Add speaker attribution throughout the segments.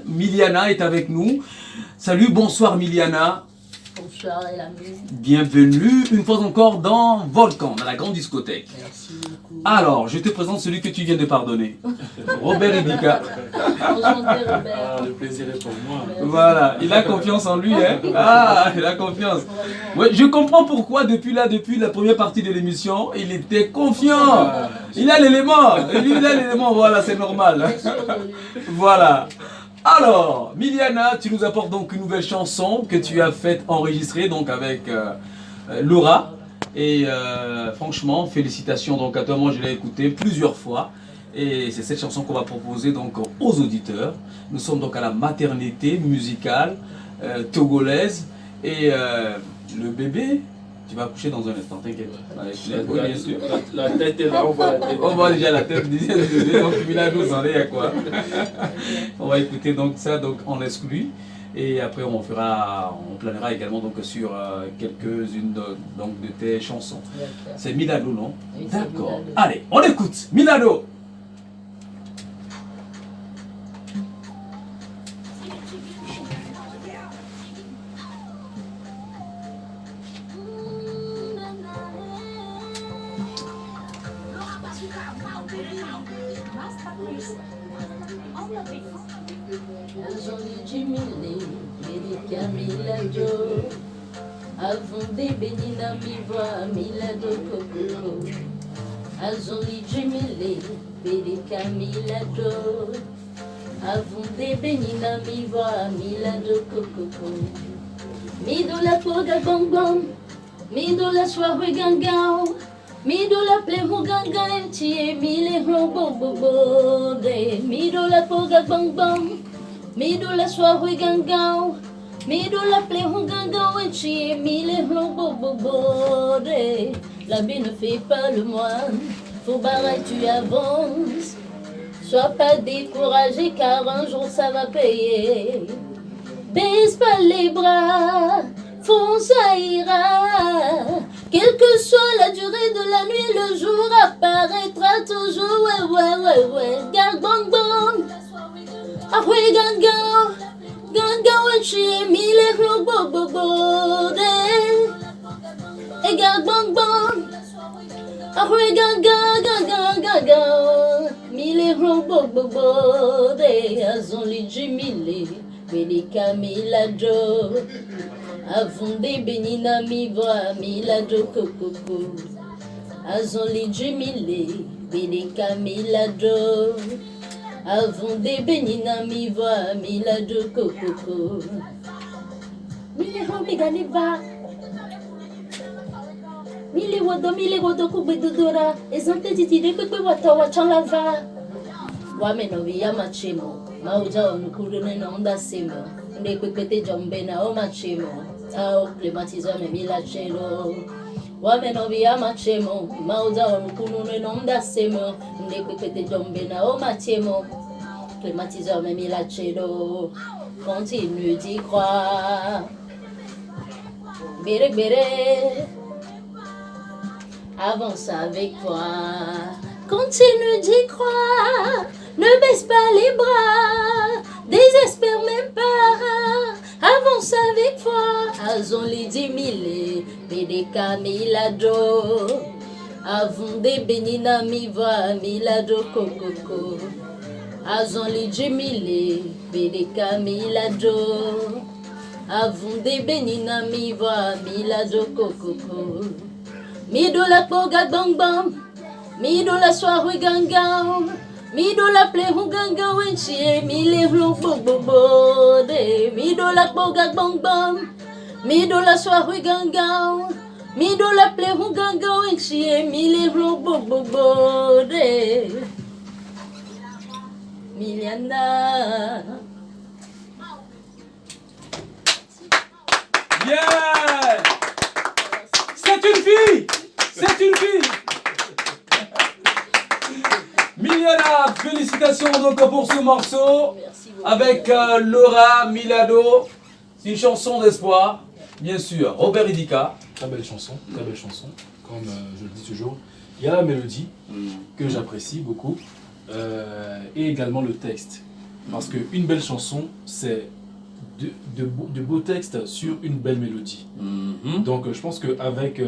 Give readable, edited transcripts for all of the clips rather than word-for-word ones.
Speaker 1: Miliana est avec nous. Salut, bonsoir Miliana.
Speaker 2: Bonsoir et la musique.
Speaker 1: Bienvenue une fois encore dans Volcan, dans la grande discothèque.
Speaker 2: Merci beaucoup.
Speaker 1: Alors, je te présente celui que tu viens de pardonner. Robert Idika.
Speaker 2: Enchanté Robert.
Speaker 3: Ah, le plaisir est pour moi.
Speaker 1: Voilà, il a confiance en lui, hein. Ah, il a confiance. Ouais, je comprends pourquoi depuis la première partie de l'émission, il était confiant. Il a l'élément. Il a l'élément, voilà, c'est normal.
Speaker 2: Bien sûr de lui.
Speaker 1: Voilà. Alors, Miliana, tu nous apportes donc une nouvelle chanson que tu as faite enregistrer donc avec Laura. Et franchement, félicitations donc à toi. Moi, je l'ai écoutée plusieurs fois. Et c'est cette chanson qu'on va proposer donc aux auditeurs. Nous sommes donc à la maternité musicale togolaise. Et le bébé, tu vas accoucher dans un instant, t'inquiète. Oui, bien sûr.
Speaker 3: La tête est là, on voit la tête.
Speaker 1: On voit déjà la tête du bébé, donc Milano, vous en est à quoi. On va écouter donc ça donc en exclu. Et après on planera également donc sur quelques-unes de tes chansons. C'est Milano, non?
Speaker 2: Oui, c'est
Speaker 1: D'accord.
Speaker 2: Milano.
Speaker 1: Allez, on écoute. Milano.
Speaker 2: Azoli Jimile, Erika Milado. Avonde Benina Miva, Milado Coco. Azoli Jimile, Erika Milado. Avonde Benina Miva, Milado Coco. Mido la poga bong bong, mido la soirée gangao. Mido la plehu ganga tie mile robo bobo de mido la poga bang bang mido la soirée ganga mido la plehu ganga tie mile robo bobo de la vie ne fait pas le moine faut barrer tu avances sois pas découragé car un jour ça va payer baisse pas les bras fonce ça ira. Quelle que soit la durée de la nuit, le jour apparaîtra toujours. Ouais. Garde bang bang. Ah ouais, ganga. Ganga, ouais, j'ai mis les robots bobo. Et garde bang bang. Ah ouais, ganga. Mis les robots bobo. Azonli Jimile. Belika Milado. Avonde Benina Miva, Milado Coco. Azonli Jimile, Belika Milado. Avonde Benina Miva, Milado Coco. Mile Hobi Ganiva. Mile wodo kubedudora. Ezante titide kwe wata wachalava. Wameno via machemo. Mauja onukuru nenda semo. Nde kwekete jombe na o machemo. Ao climatiseur me milachero. Wameno via machemo. Mauja onukuru nenda semo. Nde kwekete jombe na o machemo. Climatiseur me milachero. Continue d'y croire. Bere. Avance avec toi. Continue d'y croire. Ne baisse pas les bras. Désespère même pas. Avance avec foi. Azonli Dimile. Bedeka Milado. Avonde Benina Miva. Milado Coco. Azonli Dimile. Bedeka Milado. Avonde Benina Miva. Milado Coco. Mido la poga bang bang. Mido la soirée ganga. Mido la plehu ganga wenchie mile robo bobo de mido la poga bang bang mido la soirée ganga mido la plehu ganga wenchie mile robo bobo de Miliana.
Speaker 1: Yeah! C'est une fille! C'est une fille! Miliana, félicitations donc pour ce morceau
Speaker 2: Merci beaucoup.
Speaker 1: avec Laura Milado. C'est une chanson d'espoir, bien sûr. Robert Idika.
Speaker 3: Très belle chanson, très belle chanson. Comme je le dis toujours, il y a la mélodie que j'apprécie beaucoup et également le texte. Parce qu'une belle chanson, c'est de beaux textes sur une belle mélodie. Donc je pense qu'avec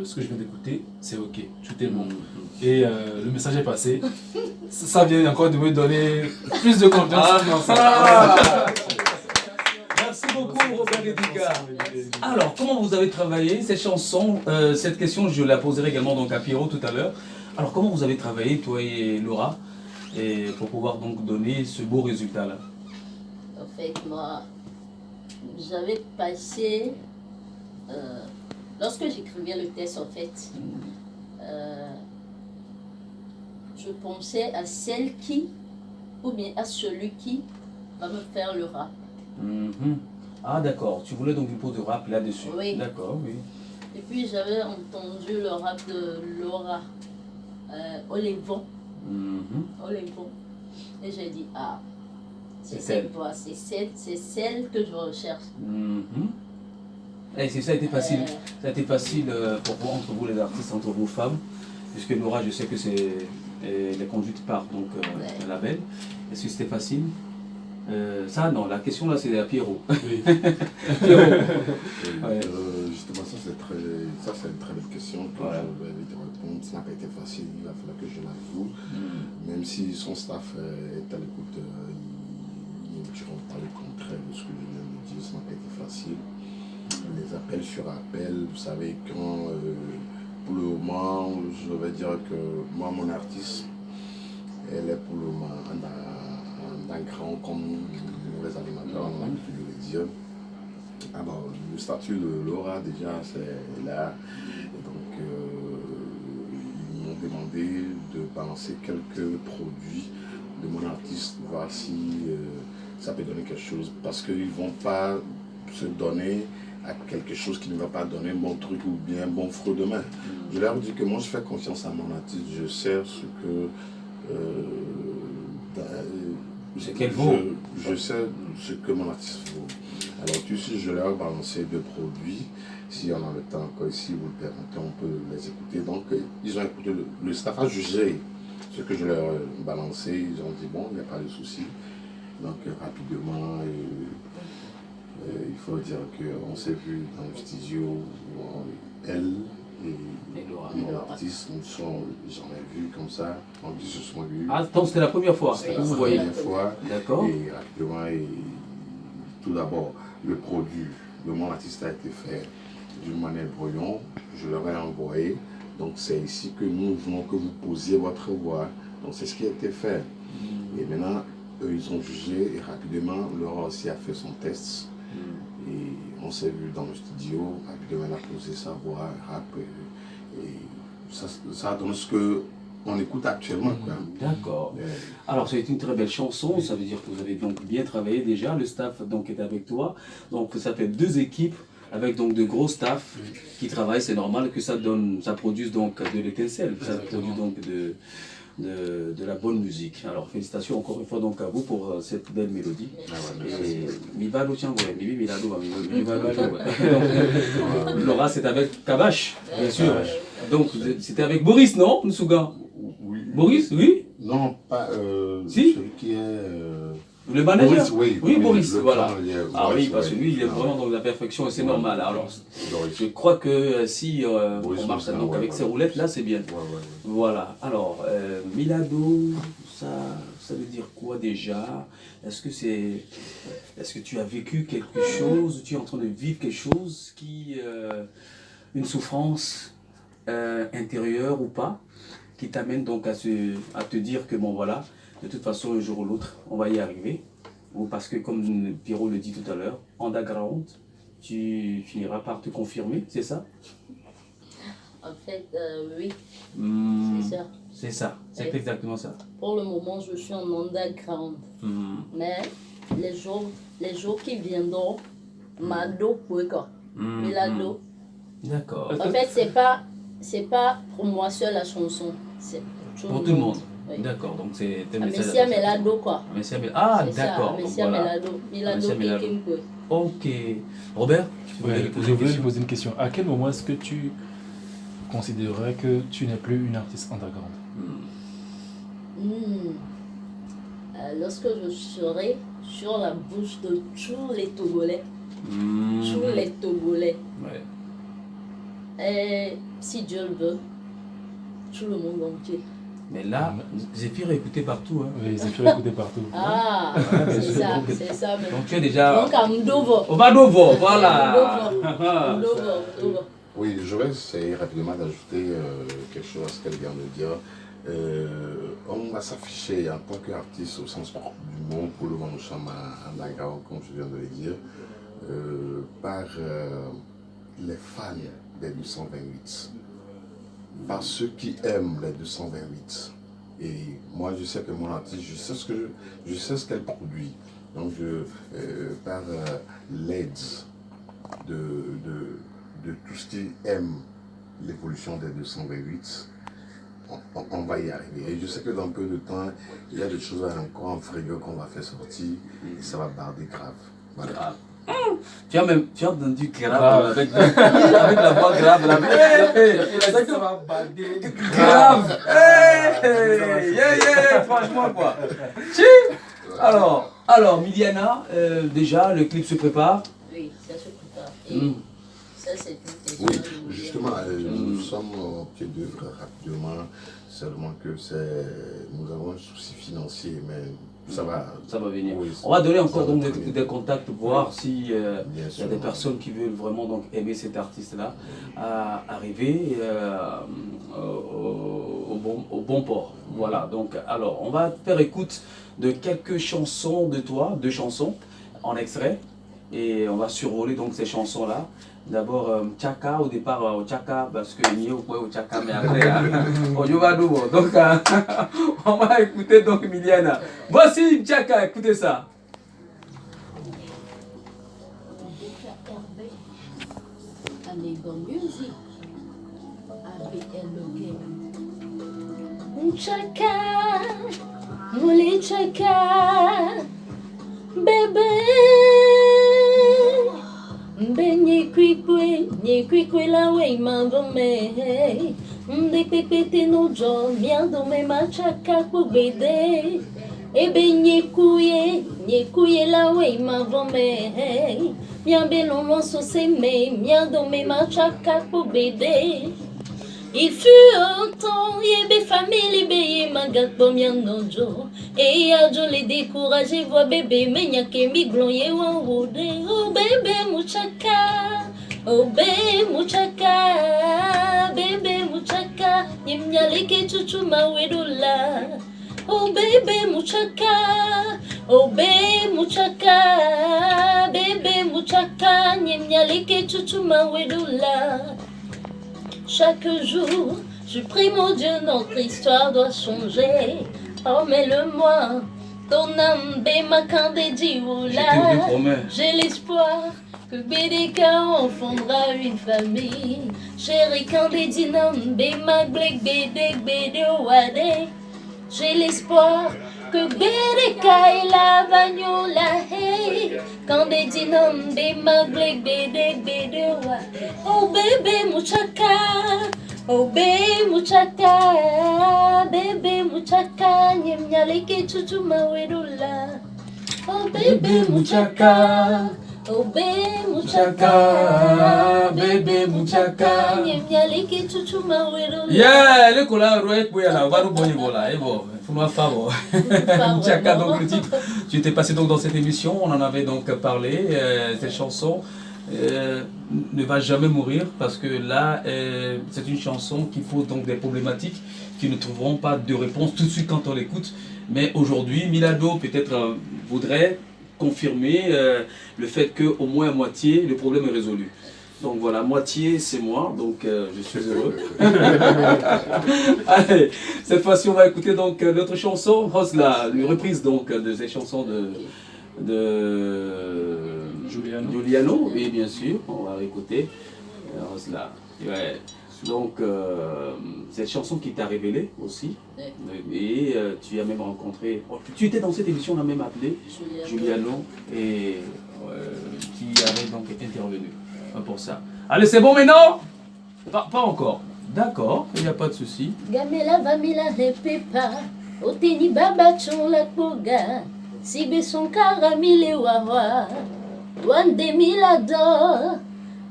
Speaker 3: ce que je viens d'écouter, c'est ok, tout est bon. Et le message est passé. Ça vient encore de me donner plus de confiance.
Speaker 1: Merci beaucoup, Robert Edika. Alors, comment vous avez travaillé cette chanson? Cette question, je la poserai également donc à Pierrot tout à l'heure. Alors, comment vous avez travaillé, toi et Laura, et pour pouvoir donc donner ce beau résultat-là?
Speaker 2: En fait, moi, j'avais passé, lorsque j'écrivais le texte, en fait, je pensais à celle qui, ou bien à celui qui va me faire le rap.
Speaker 1: Ah d'accord, tu voulais donc une pause de rap là-dessus.
Speaker 2: Oui.
Speaker 1: D'accord, oui.
Speaker 2: Et puis j'avais entendu le rap de Laura, Olevon. Olevon. Et j'ai dit, ah, c'est cette voix, c'est celle que je recherche.
Speaker 1: Et ça a été facile. Ça a été facile pour vous, entre vous les artistes, entre vous femmes, puisque Laura, je sais que c'est elle est conduite par donc un label. Est-ce que c'était facile? Ça non, la question là c'est à Pierrot.
Speaker 3: Oui.
Speaker 1: Pierrot.
Speaker 4: Justement, ça c'est une très belle question que je vais vite répondre. Ça n'a pas été facile, il va falloir que je l'avoue. Même si son staff est à l'écoute, ils ne diront pas le contraire de ce que je viens de dire. Ça n'a pas été facile. Les appels sur appels, vous savez, quand pour le moment, je vais dire que moi, mon artiste, elle est pour le moment d'un grand comme les animateurs, on a l'habitude de le dire. Alors, le statut de Laura, déjà, c'est là. Et donc, ils m'ont demandé de balancer quelques produits de mon artiste, voir si ça peut donner quelque chose. Parce qu'ils ne vont pas se donner à quelque chose qui ne va pas donner un bon truc ou bien un bon fruit demain. Je leur dis que moi, je fais confiance à mon artiste. Je sais ce que... je sais ce que mon artiste vaut. Alors tout de suite, je leur ai balancé deux produits. Si on a le temps encore ici, vous le permettez, on peut les écouter. Donc ils ont écouté, le staff a jugé ce que je leur ai balancé. Ils ont dit bon, il n'y a pas de souci. Donc rapidement, il faut dire qu'on s'est vu dans le studio, elle et mon artiste, j'en ai vu comme ça, donc ils se sont vus.
Speaker 1: Ah, donc c'était la première fois
Speaker 4: C'était
Speaker 1: que
Speaker 4: la
Speaker 1: vous voyez.
Speaker 4: première fois.
Speaker 1: D'accord.
Speaker 4: Et rapidement, tout d'abord, le produit de mon artiste a été fait d'une manière brouillon. Je leur ai envoyé. Donc c'est ici que nous voulons que vous posiez votre voix. Donc c'est ce qui a été fait. Et maintenant, eux, ils ont jugé et rapidement, Laura aussi a fait son test. Et on s'est vu dans le studio, rapidement elle a posé sa voix, rap, et ça donne ce qu'on écoute actuellement.
Speaker 1: D'accord. Alors c'est une très belle chanson, ça veut dire que vous avez donc bien travaillé déjà, le staff donc est avec toi, donc ça fait deux équipes avec donc de gros staff qui travaillent, c'est normal que ça produise donc de l'étincelle, ça produit donc de la bonne musique. Alors félicitations encore une fois donc à vous pour cette belle mélodie. Laura, c'est avec Kabash, bien sûr. Donc c'était avec Boris, non, Nsouga?
Speaker 4: Oui.
Speaker 1: Boris, oui?
Speaker 4: Non, pas
Speaker 1: Si?
Speaker 4: celui qui est...
Speaker 1: Le manager?
Speaker 4: Boris, oui,
Speaker 1: Boris,
Speaker 4: le
Speaker 1: voilà.
Speaker 4: plan,
Speaker 1: Ah
Speaker 4: Boris,
Speaker 1: oui, parce que lui, il est vraiment dans la perfection et c'est normal. Alors, je crois que si on marche donc avec ses roulettes, là, c'est bien. Voilà. Alors, Milado, ça veut dire quoi déjà? Est-ce que tu as vécu quelque chose? Tu es en train de vivre quelque chose une souffrance intérieure ou pas, qui t'amène donc à te dire que bon voilà, de toute façon un jour ou l'autre on va y arriver, ou parce que comme Pierrot le dit tout à l'heure, underground, tu finiras par te confirmer, c'est ça?
Speaker 2: En fait, oui, c'est ça.
Speaker 1: C'est ça, c'est exactement ça.
Speaker 2: Pour le moment, je suis en underground. Mais les jours qui viendront, Mado, Milado.
Speaker 1: D'accord.
Speaker 2: En fait, c'est pas pour moi seul la chanson, c'est
Speaker 1: pour tout le monde.
Speaker 2: Oui.
Speaker 1: D'accord, donc c'est un message.
Speaker 2: Messia Melado, quoi.
Speaker 1: Ah, d'accord.
Speaker 2: Messia Melado. Milado Kikimpe.
Speaker 1: Ok. Robert,
Speaker 3: je voulais lui poser une question. À quel moment est-ce que tu considérerais que tu n'es plus une artiste underground?
Speaker 2: lorsque je serai sur la bouche de tous les Togolais, tous les Togolais,
Speaker 1: Ouais.
Speaker 2: et si Dieu le veut, tout le monde entier.
Speaker 1: Mais là, Zéphyr est écouté partout. Hein.
Speaker 3: Oui, Zéphyr est écouté partout.
Speaker 2: Ah, c'est ça, c'est ça. Mais...
Speaker 1: Donc tu es déjà...
Speaker 2: Donc à Mdovo.
Speaker 1: Au Madovo, voilà.
Speaker 2: Mdovo.
Speaker 4: Oui, je vais essayer rapidement d'ajouter quelque chose à ce qu'elle vient de dire. On va s'afficher en tant qu'artiste au sens propre du mot, pour le moment nous sommes à Ndagao, comme je viens de le dire, par les fans des 228, par ceux qui aiment les 228. Et moi je sais que mon artiste, je sais ce qu'elle produit. Donc par l'aide de tout ce qui aime l'évolution des 228, on va y arriver. Et je sais que dans peu de temps, il y a des choses encore en frigo qu'on va faire sortir et ça va barder grave. Voilà.
Speaker 1: Grave. Tu as entendu grave avec la voix grave.
Speaker 3: Ça va bader.
Speaker 1: Grave. Franchement quoi. Alors Miliana, déjà le clip se prépare.
Speaker 2: Oui, ça se prépare. Et ça, c'est une question.
Speaker 4: Oui, justement, nous sommes au pied d'œuvre rapidement, seulement que nous avons un souci financier, mais ça va
Speaker 1: venir.
Speaker 4: Oui,
Speaker 1: on va donner
Speaker 4: ça
Speaker 1: encore
Speaker 4: va
Speaker 1: donc
Speaker 4: très bien.
Speaker 1: des contacts pour voir si il y a
Speaker 4: sûr.
Speaker 1: des personnes qui veulent vraiment donc aimer cet artiste-là à arriver au bon port. Voilà, donc alors on va faire écoute de quelques chansons de toi, 2 chansons en extrait, et on va survoler donc ces chansons-là. D'abord, Tchaka, au départ, Tchaka, parce que il y a au Tchaka, mais après, au Yovadovo. Donc, on va écouter donc Miliana. Voici Tchaka, écoutez ça.
Speaker 2: Tchaka, mouli Tchaka, bébé. Mbe nye kwikwe la we mavome. Mde pepete no jo miando me machaka kubede. Ebe nye kuye la we mavome. Miambe lon so se me miando me machaka kubede. Il fut un temps, yebe famille, beye magat miando jo. Et ya jo les découragé, voix bébé, mais n'y a que mi glonye wan wode. Oh bébé mouchaka, oh bébé mouchaka, bébé mouchaka, yem yale ke chuchu ma wedula. Oh bébé mouchaka, oh bébé mouchaka, bébé mouchaka, yem yale ke chuchu ma wedula. Chaque jour, je prie mon Dieu, notre histoire doit changer. Emmène-le-moi, ton âme, ma candé dioula. J'ai l'espoir que Bédeka enfondera une famille. Chéri candé dinam, ma blek bédé wade. J'ai l'espoir que Bédeka et la bagnola, hey. Candé dinam, ma blek bédé wade. Oh bébé mouchaka. Oh bébé mouchaka, nyem nyaleke chuchu mawedula. Oh bébé mouchaka, oh bébé mouchaka, nyem nyaleke chuchu mawedula.
Speaker 1: Yeah, le cola roet boyala, va nous boyer voilà, et bon, faut ma favo. Mouchaka donc le titre. Tu étais passé donc dans cette émission, on en avait donc parlé, cette chanson. Ne va jamais mourir parce que là c'est une chanson qui pose donc des problématiques qui ne trouveront pas de réponse tout de suite quand on l'écoute, mais aujourd'hui Milado peut-être voudrait confirmer le fait que au moins à moitié le problème est résolu. Donc voilà, moitié c'est moi, donc je suis heureux. Allez, cette fois-ci on va écouter donc notre chanson Hosla, une reprise donc de ces chansons de Giuliano, oui bien sûr, on va écouter Rosla. Ouais. Donc cette chanson qui t'a révélé aussi, et tu as même rencontré, tu étais dans cette émission, on a même appelé Giuliano et qui avait donc intervenu pour ça. Allez, c'est bon maintenant? Pas encore. D'accord, il n'y a pas de souci.
Speaker 2: Gamela vamila repepa, Oteni baba chon la koga, sibe son karamile wawa, wande milado,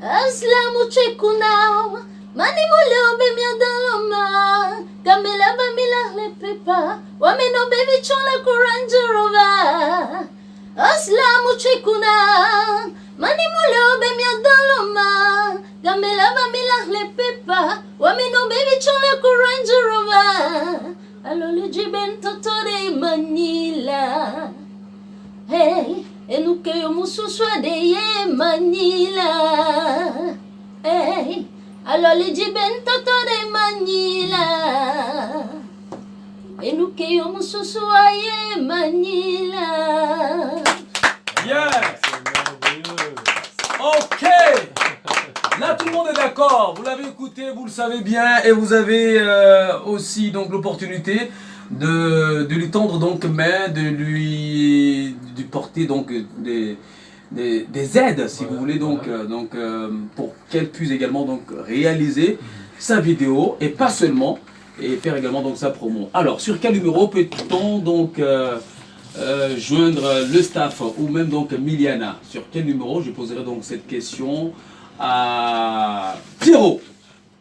Speaker 2: aslamu chekunao, mani mole obe miadaloma, kamela ba milah le pepa, wameno baby chon la kuranjurova, aslamu chekuna, mani mole obe miadaloma, kamela ba milah le pepa, wameno baby chon la kuranjurova. Alors le jiben totore Manila, hey, et nous que yo mususwa de ye Manila, hey, alors le jiben totore Manila, et nous que yo mususwa ye Manila.
Speaker 1: Yes. Ok. Là, tout le monde est d'accord. Vous l'avez écouté, vous le savez bien, et vous avez aussi donc l'opportunité de lui tendre donc main, de lui porter donc des aides, si vous voulez, donc pour qu'elle puisse également donc réaliser sa vidéo et pas seulement, et faire également donc sa promo. Alors, sur quel numéro peut-on donc joindre le staff ou même donc Miliana? Sur quel numéro? Je poserai donc cette question à Pierrot.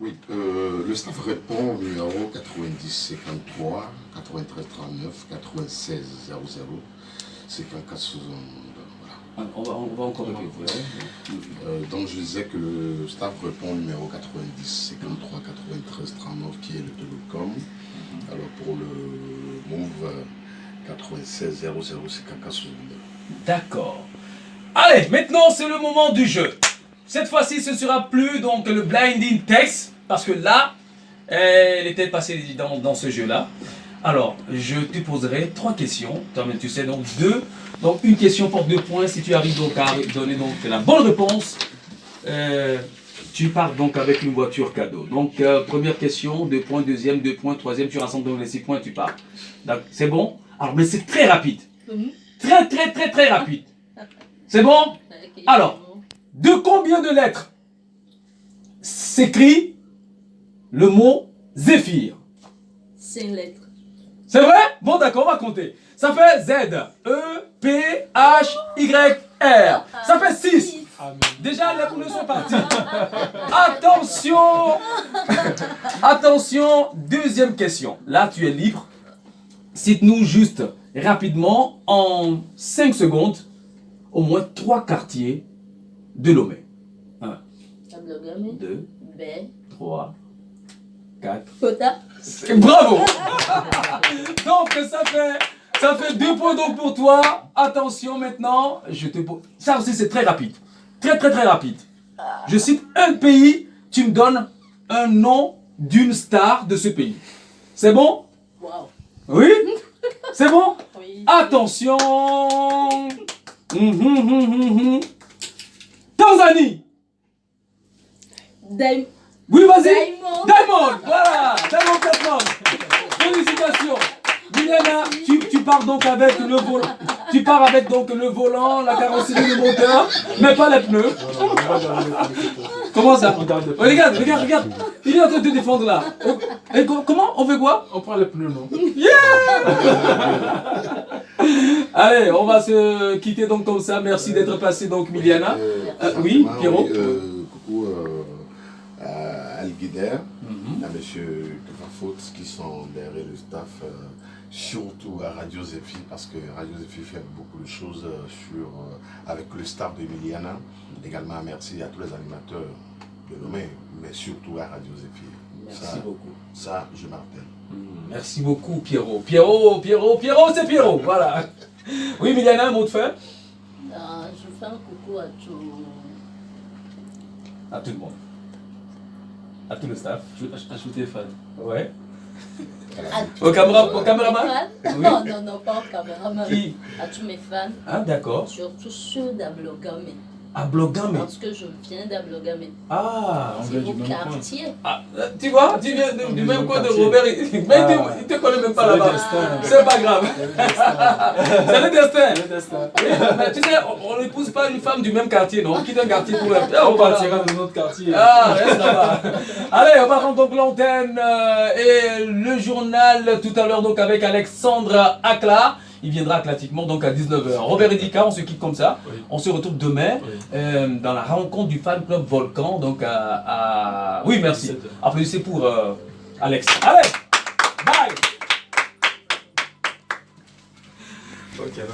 Speaker 4: Oui, le staff répond au numéro 90 53 93 39 96 00 54 60. Voilà.
Speaker 1: On va encore répéter.
Speaker 4: Donc je disais que le staff répond au numéro 90 53 93 39 qui est le télécom. Alors pour le Move 96 00 54 60.
Speaker 1: D'accord. Allez, maintenant c'est le moment du jeu. Cette fois-ci, ce ne sera plus donc le blinding text, parce que là, elle était passée dans ce jeu-là. Alors, je te poserai 3 questions. Toi-même, tu sais, donc 2. Donc, une question porte 2 points. Si tu arrives donc à donner donc la bonne réponse, tu pars donc avec une voiture cadeau. Donc, première question, 2 points. Deuxième, 2 points. Troisième, tu rassembles donc les 6 points, tu pars. Donc, c'est bon? Alors, mais c'est très rapide. Très, très, très, très rapide. C'est bon? Alors, de combien de lettres s'écrit le mot Zéphyr?
Speaker 2: 5 lettres.
Speaker 1: C'est vrai? Bon, d'accord, on va compter. Ça fait Z, E, P, H, Y, R. Ça fait 6. Déjà, les couleurs sont parties. Attention! Attention, deuxième question. Là, tu es libre. Cite-nous juste, rapidement, en 5 secondes, au moins 3 quartiers de Lomé. 1, 2, 3, 4.
Speaker 2: Kota.
Speaker 1: Bravo! Donc ça fait 2 points donc pour toi. Attention maintenant, ça aussi c'est très rapide. Très très très rapide. Je cite un pays, tu me donnes un nom d'une star de ce pays. C'est bon?
Speaker 2: Wow.
Speaker 1: Oui? C'est bon?
Speaker 2: Oui.
Speaker 1: Attention! Tanzanie! Oui, vas-y! Diamond! Voilà! Diamond Platnumz! Félicitations! Miliana, tu pars donc avec le volant. Tu pars avec donc le volant, la carrosserie, le moteur, mais pas les pneus. Comment ça? Regarde, regarde! Il est en train de te défendre là. Et comment? On fait quoi?
Speaker 3: On prend les pneus, non?
Speaker 1: Allez, on va se quitter donc comme ça. Merci d'être passé donc Miliana. Oui, Pierrot.
Speaker 4: Coucou à Al-Guider, à monsieur Kefafout qui sont derrière le staff, surtout à Radio Zéphyr, parce que Radio Zéphyr fait beaucoup de choses avec le staff de Miliana. Également merci à tous les animateurs de Lomé, mais surtout à Radio Zéphyr.
Speaker 1: Merci beaucoup.
Speaker 4: Ça, je m'appelle.
Speaker 1: Merci beaucoup Pierrot. Pierrot, c'est Pierrot, voilà. Oui Miliana, un mot de fin?
Speaker 2: Je fais un coucou à tout
Speaker 1: le monde. À tout le staff.
Speaker 3: Ajouter fan.
Speaker 1: Ouais.
Speaker 2: Au
Speaker 1: caméraman?
Speaker 2: Oui. Non, pas au caméraman.
Speaker 1: Qui?
Speaker 2: À tous mes fans.
Speaker 1: Ah d'accord.
Speaker 2: Surtout ceux d'Ablogame.
Speaker 1: À Blogamé.
Speaker 2: Parce que je viens d'Ablogamé.
Speaker 1: Ah,
Speaker 3: On
Speaker 2: C'est
Speaker 3: vient du
Speaker 2: au
Speaker 3: même coin.
Speaker 2: quartier.
Speaker 1: tu vois, tu viens du
Speaker 3: du
Speaker 1: même
Speaker 3: même
Speaker 1: coin de
Speaker 3: quartier.
Speaker 1: Robert, mais il te connaît même pas
Speaker 3: C'est le
Speaker 1: là-bas.
Speaker 3: destin.
Speaker 1: C'est pas grave.
Speaker 3: C'est le destin.
Speaker 1: C'est le destin.
Speaker 3: C'est le destin.
Speaker 1: Oui, mais tu sais, on n'épouse pas une femme du même quartier, non? On quitte un quartier pour la.
Speaker 3: On partira dans notre quartier.
Speaker 1: Ah, reste là-bas. Allez, on va rendre donc l'antenne et le journal tout à l'heure donc avec Alexandre Akla. Il viendra classiquement donc à 19h. Robert Edika, on se quitte comme ça.
Speaker 3: Oui.
Speaker 1: On se retrouve demain
Speaker 3: Oui.
Speaker 1: dans la rencontre du fan club Volcan. Donc Oui, merci.
Speaker 3: 17h.
Speaker 1: Applaudissez pour Alex. Allez, bye.
Speaker 3: Ok.